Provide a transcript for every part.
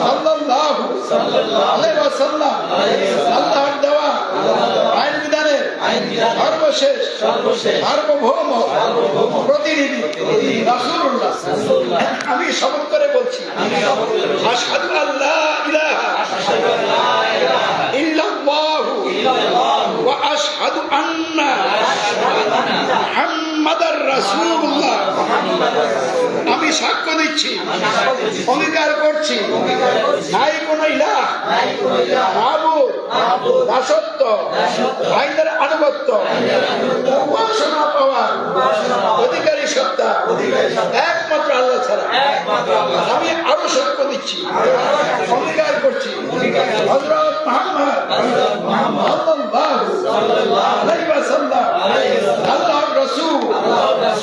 সাল্লাল্লাহু আলাইহি ওয়াসাল্লাম আল্লাহর দেওয়া আইন বিধানের সর্বশেষ সার্বভৌম প্রতিনিধি রাসূলুল্লাহ। আমি শপথ করে বলছি, আশহাদু আল্লা ইলাহা ইল্লাল্লাহু ওয়া আশহাদু আন্না মুহাম্মাদার রাসূলুল্লাহ। আমি সাক্ষ্য দিচ্ছি, অঙ্গীকার করছি, নাই কোনো ইলাহ, মাবুদ, দাসত্ব, আইনের আনুগত্য, উপাসনা পাওয়ার অধিকারী সত্তা একমাত্র আল্লাহ ছাড়া। আমি আরো সাক্ষ্য দিচ্ছি, অঙ্গীকার করছি, হযরত মুহাম্মদ সাল্লাল্লাহু আলাইহি ওয়াসাল্লাম আল্লাহর রাসূল,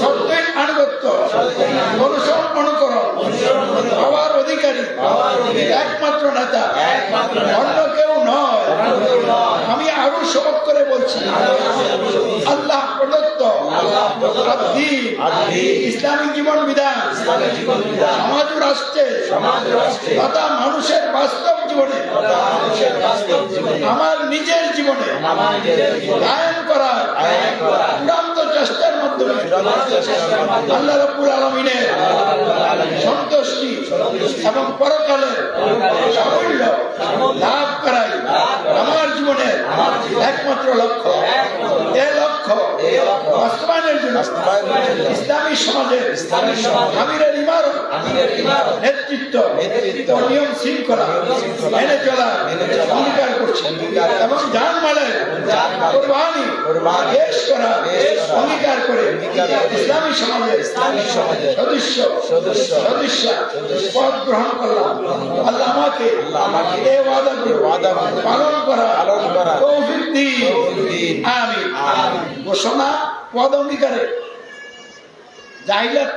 সত্যের আনুগত্য, অনুসরণ অনুকরণ পাওয়ার অধিকারী একমাত্র নেতা, অন্য কেউ নয়। আমি আরো শপথ করে বলছি, আল্লাহ প্রদত্ত ইসলামিক জীবন বিধান সমাজ রাষ্ট্রে তথা মানুষের বাস্তব জীবনে, আমার নিজের জীবনে কায়েম করার চূড়ান্ত চেষ্টার মাধ্যমে আল্লাহ রাব্বুল আলামিনের সন্তুষ্টি এবং পরকালের সাফল্য লাভ করাই আমার জীবনের একমাত্র লক্ষ্য। এই লক্ষ্য বাস্তবায়নের জন্য ইসলামী সমাজের আমিরের ইমারত নেতৃত্ব ও নিয়ম শৃঙ্খলা মেনে চলার অঙ্গীকার করছি এবং জানমালের কোরবানি পেশ করার অঙ্গীকার করে ইসলামী সমাজের সদস্য পদ গ্রহণ করলাম। আল্লাহ আমাকে এই ওয়াদা পালন করা তৌফিক দিন। আমিন। ঘোষণা পদ অঙ্গীকারে জাহিলিয়াত